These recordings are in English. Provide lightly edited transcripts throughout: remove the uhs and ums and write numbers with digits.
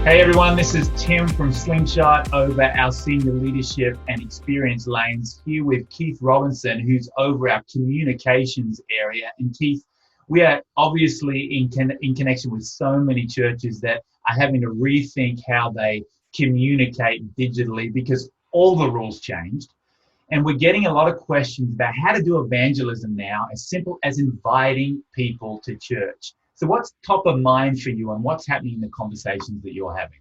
Hey everyone, this is Tim from Slingshot over our senior leadership and experience lanes here with Keith Robinson, who's over our communications area. And Keith, we are obviously in connection with so many churches that are having to rethink how they communicate digitally because all the rules changed. And we're getting a lot of questions about how to do evangelism now, as simple as inviting people to church. So what's top of mind for you and what's happening in the conversations that you're having?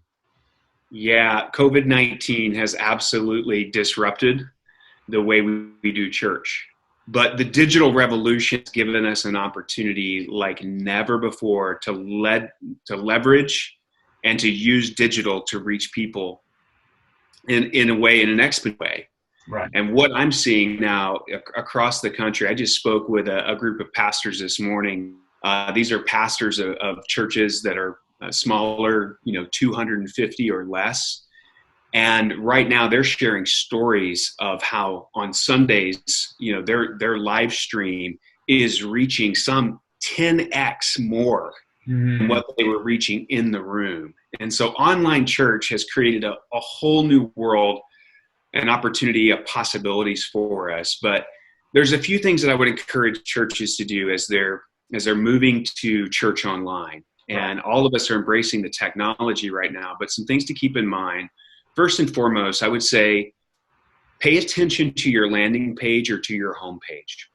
Yeah, COVID-19 has absolutely disrupted the way we do church. But the digital revolution has given us an opportunity like never before to leverage and to use digital to reach people in an exponential way. Right. And what I'm seeing now across the country, I just spoke with a group of pastors this morning. These are pastors of churches that are smaller, 250 or less. And right now they're sharing stories of how on Sundays, their live stream is reaching some 10x more than what they were reaching in the room. And so online church has created a whole new world, an opportunity of possibilities for us. But there's a few things that I would encourage churches to do as they're moving to church online. And all of us are embracing the technology right now, but some things to keep in mind. First and foremost, I would say, pay attention to your landing page or to your home page.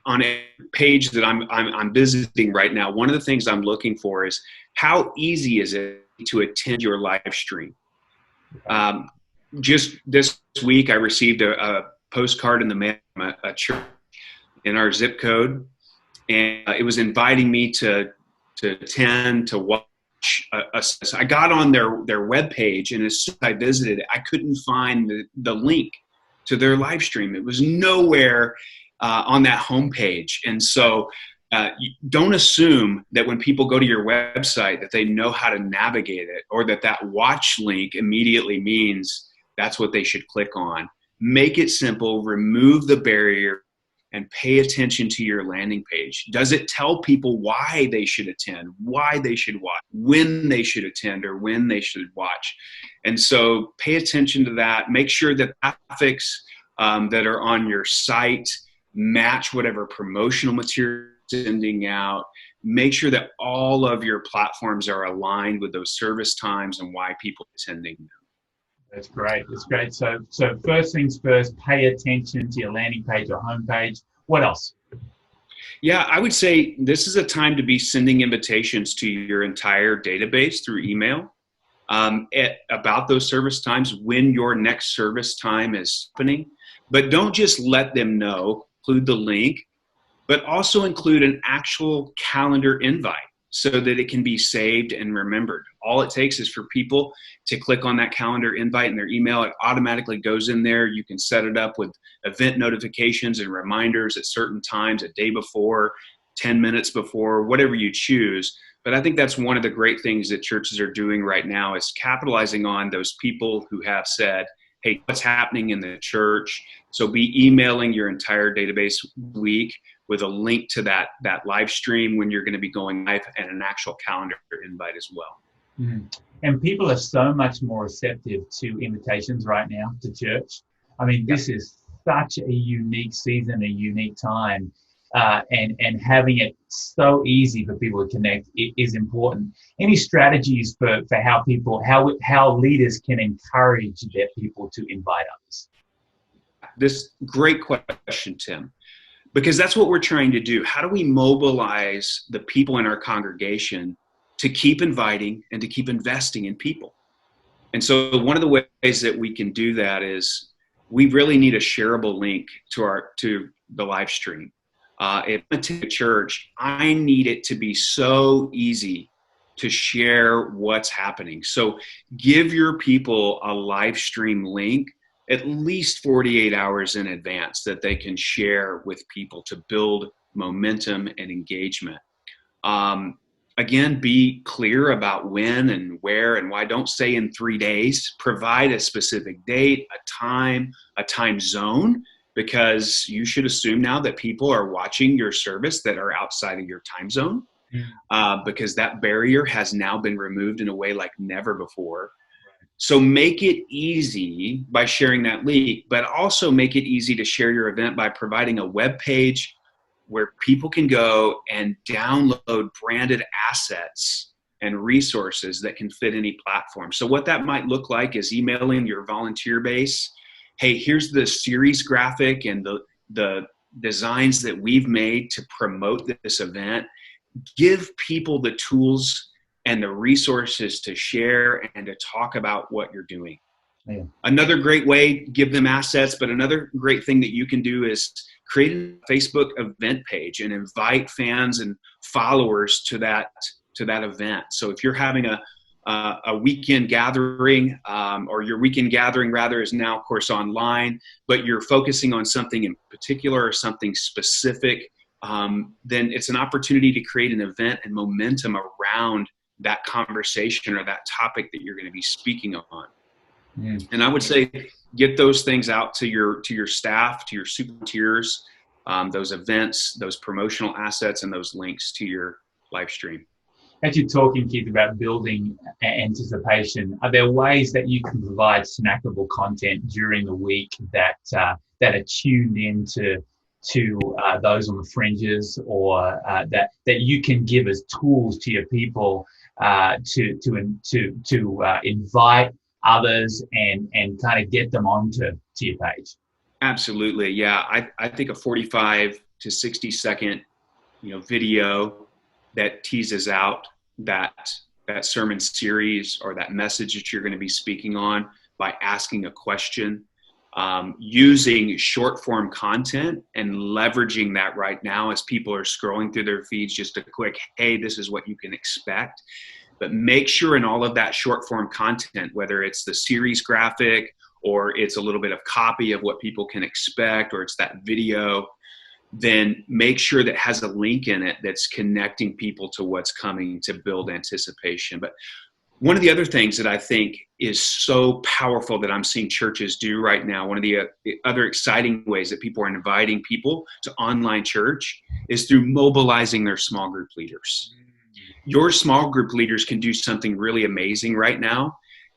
On a page that I'm visiting right now, one of the things I'm looking for is how easy is it to attend your live stream? Just this week, I received a postcard in the mail from a church in our zip code, and it was inviting me to attend, to watch. I got on their webpage, and as soon as I visited, I couldn't find the link to their live stream. It was nowhere on that homepage. And so don't assume that when people go to your website that they know how to navigate it, or that watch link immediately means that's what they should click on. Make it simple, remove the barrier, and pay attention to your landing page. Does it tell people why they should attend, why they should watch, when they should attend, or when they should watch? And so pay attention to that. Make sure that graphics that are on your site match whatever promotional material you're sending out. Make sure that all of your platforms are aligned with those service times and why people are attending them. That's great. That's great. So first things first, pay attention to your landing page or homepage. What else? Yeah, I would say this is a time to be sending invitations to your entire database through email about those service times, when your next service time is happening. But don't just let them know, include the link, but also include an actual calendar invite so that it can be saved and remembered. All it takes is for people to click on that calendar invite in their email. It automatically goes in there. You can set it up with event notifications and reminders at certain times, a day before, 10 minutes before, whatever you choose. But I think that's one of the great things that churches are doing right now, is capitalizing on those people who have said, hey, what's happening in the church? So be emailing your entire database week with a link to that live stream when you're going to be going live, and an actual calendar invite as well. Mm-hmm. And people are so much more receptive to invitations right now to church. I mean, this is such a unique season, a unique time, and having it so easy for people to connect is important. Any strategies for how leaders can encourage their people to invite others? This great question, Tim, because that's what we're trying to do. How do we mobilize the people in our congregation to keep inviting and to keep investing in people? And so one of the ways that we can do that is we really need a shareable link to the live stream. If I'm to a church, I need it to be so easy to share what's happening. So give your people a live stream link at least 48 hours in advance that they can share with people to build momentum and engagement. Again, be clear about when and where and why. Don't say in 3 days. Provide a specific date, a time zone, because you should assume now that people are watching your service that are outside of your time zone. because that barrier has now been removed in a way like never before. So make it easy by sharing that link, but also make it easy to share your event by providing a web page where people can go and download branded assets and resources that can fit any platform. So what that might look like is emailing your volunteer base. Hey, here's the series graphic and the designs that we've made to promote this event. Give people the tools and the resources to share and to talk about what you're doing. Yeah. Another great way, give them assets, but another great thing that you can do is create a Facebook event page and invite fans and followers to that event. So if you're having a weekend gathering, or your weekend gathering rather is now of course online, but you're focusing on something in particular or something specific, then it's an opportunity to create an event and momentum around that conversation or that topic that you're going to be speaking on. Mm. And I would say get those things out to your staff, to your super tiers, those events, those promotional assets, and those links to your live stream. As you're talking, Keith, about building anticipation, are there ways that you can provide snackable content during the week that are tuned into those on the fringes, or that you can give as tools to your people to invite others and kind of get them onto your page? Absolutely, yeah. I think a 45 to 60 second video that teases out that sermon series or that message that you're going to be speaking on by asking a question, using short form content and leveraging that right now as people are scrolling through their feeds, just a quick, hey, this is what you can expect. But make sure in all of that short form content, whether it's the series graphic or it's a little bit of copy of what people can expect, or it's that video, then make sure that has a link in it that's connecting people to what's coming to build anticipation. But one of the other things that I think is so powerful that I'm seeing churches do right now, one of the other exciting ways that people are inviting people to online church is through mobilizing their small group leaders. Your small group leaders can do something really amazing right now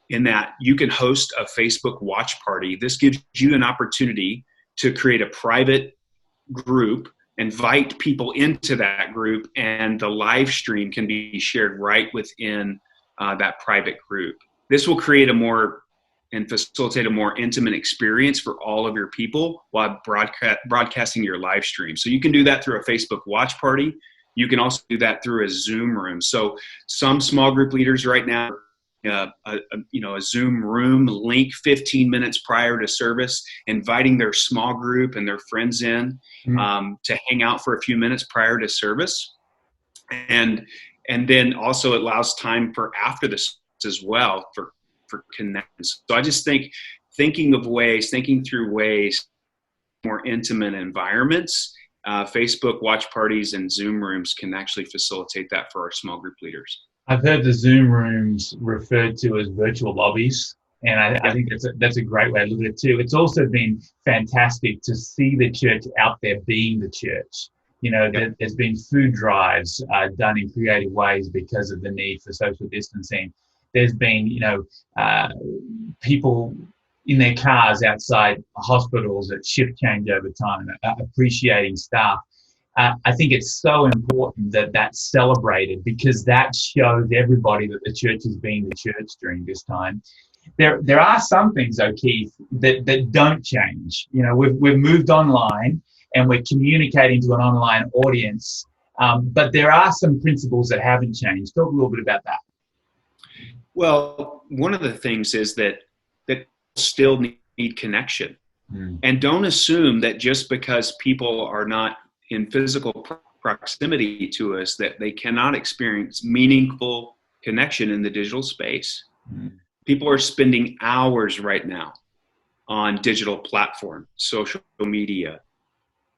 in that you can host a Facebook watch party. This gives you an opportunity to create a private group, invite people into that group, and the live stream can be shared right within that private group. This will create and facilitate a more intimate experience for all of your people while broadcasting your live stream. So you can do that through a Facebook watch party. You can also do that through a Zoom room. So some small group leaders right now, a Zoom room link 15 minutes prior to service, inviting their small group and their friends in to hang out for a few minutes prior to service. And then also it allows time for after this as well for connections. So I just think thinking through ways, more intimate environments, Facebook watch parties and Zoom rooms can actually facilitate that for our small group leaders. I've heard the Zoom rooms referred to as virtual lobbies, and I think that's a great way to look at it too. It's also been fantastic to see the church out there being the church. There's been food drives done in creative ways because of the need for social distancing. There's been, people in their cars outside hospitals at shift changeover time, appreciating staff. I think it's so important that that's celebrated, because that shows everybody that the church is being the church during this time. There are some things, though, Keith, that don't change. We've moved online and we're communicating to an online audience, but there are some principles that haven't changed. Talk a little bit about that. Well, one of the things is that still need connection. And don't assume that just because people are not in physical proximity to us that they cannot experience meaningful connection in the digital space. People are spending hours right now on digital platforms, social media.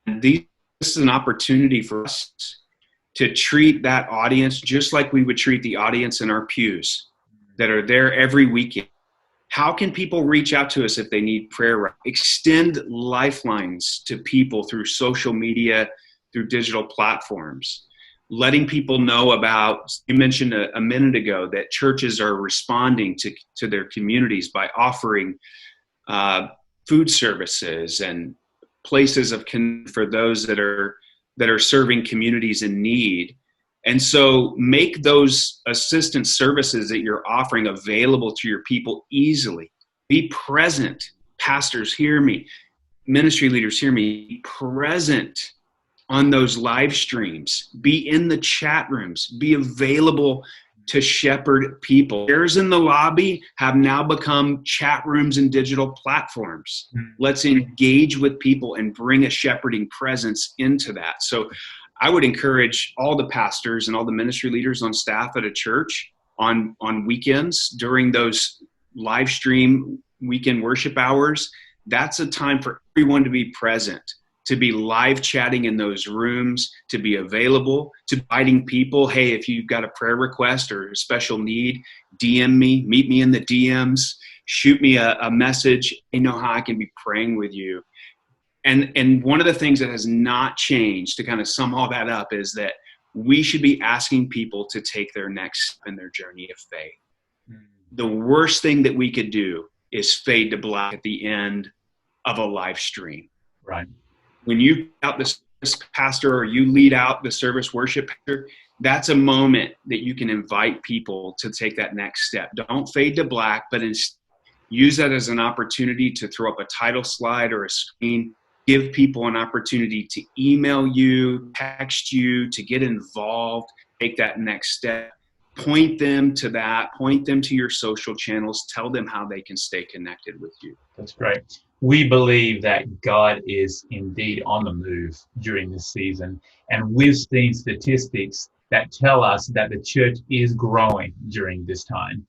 And this is an opportunity for us to treat that audience just like we would treat the audience in our pews that are there every weekend. How can people reach out to us if they need prayer? Extend lifelines to people through social media, through digital platforms. letting people know about, you mentioned a minute ago that churches are responding to their communities by offering food services and places for those that are serving communities in need. And so make those assistance services that you're offering available to your people easily. Be present. Pastors, hear me. Ministry leaders, hear me. Be present on those live streams. Be in the chat rooms. Be available to shepherd people. Chairs in the lobby have now become chat rooms and digital platforms. Let's engage with people and bring a shepherding presence into that. So I would encourage all the pastors and all the ministry leaders on staff at a church on weekends during those live stream weekend worship hours. That's a time for everyone to be present, to be live chatting in those rooms, to be available, to inviting people. Hey, if you've got a prayer request or a special need, DM me, meet me in the DMs, shoot me a message. I know how I can be praying with you. And one of the things that has not changed, to kind of sum all that up, is that we should be asking people to take their next step in their journey of faith. The worst thing that we could do is fade to black at the end of a live stream. Right. When you out the service pastor or you lead out the service worship pastor, that's a moment that you can invite people to take that next step. Don't fade to black, but use that as an opportunity to throw up a title slide or a screen. Give people an opportunity to email you, text you, to get involved, take that next step. Point them to that. Point them to your social channels. Tell them how they can stay connected with you. That's great. We believe that God is indeed on the move during this season. And we've seen statistics that tell us that the church is growing during this time.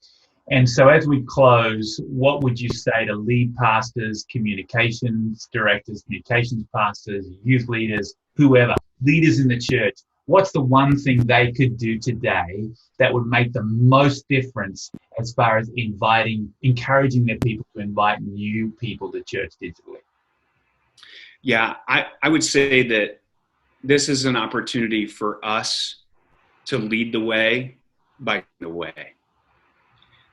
And so as we close, what would you say to lead pastors, communications directors, communications pastors, youth leaders, whoever, leaders in the church? What's the one thing they could do today that would make the most difference as far as encouraging their people to invite new people to church digitally? Yeah, I would say that this is an opportunity for us to lead the way by leading the way.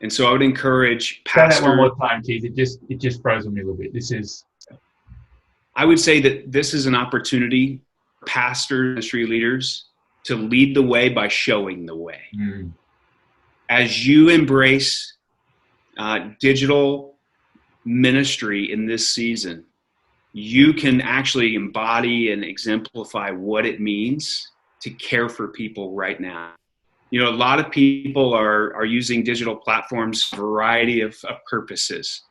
And so I would encourage pastors. Say that one more time, Keith. It just froze on me a little bit. I would say that this is an opportunity for pastors, ministry leaders, to lead the way by showing the way. As you embrace digital ministry in this season, you can actually embody and exemplify what it means to care for people right now. You know, a lot of people are using digital platforms for a variety of purposes.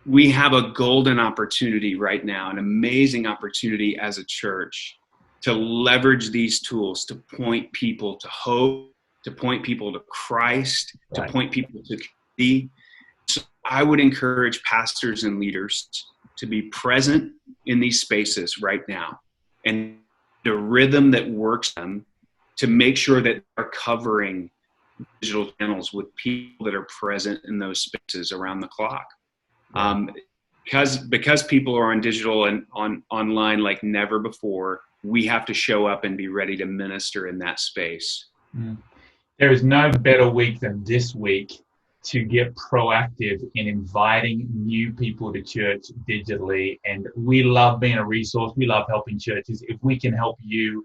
We have a golden opportunity right now, an amazing opportunity as a church to leverage these tools to point people to hope, to point people to Christ, to point people to community. So I would encourage pastors and leaders to be present in these spaces right now, and the rhythm that works them, to make sure that they're covering digital channels with people that are present in those spaces around the clock. Because people are on digital and online like never before, we have to show up and be ready to minister in that space. There is no better week than this week to get proactive in inviting new people to church digitally. And we love being a resource. We love helping churches. If we can help you,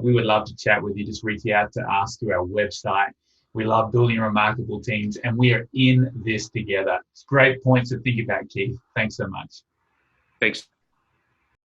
we would love to chat with you. Just reach out to us through our website. We love building remarkable teams, and we are in this together. It's great points to think about, Keith. Thanks so much. Thanks.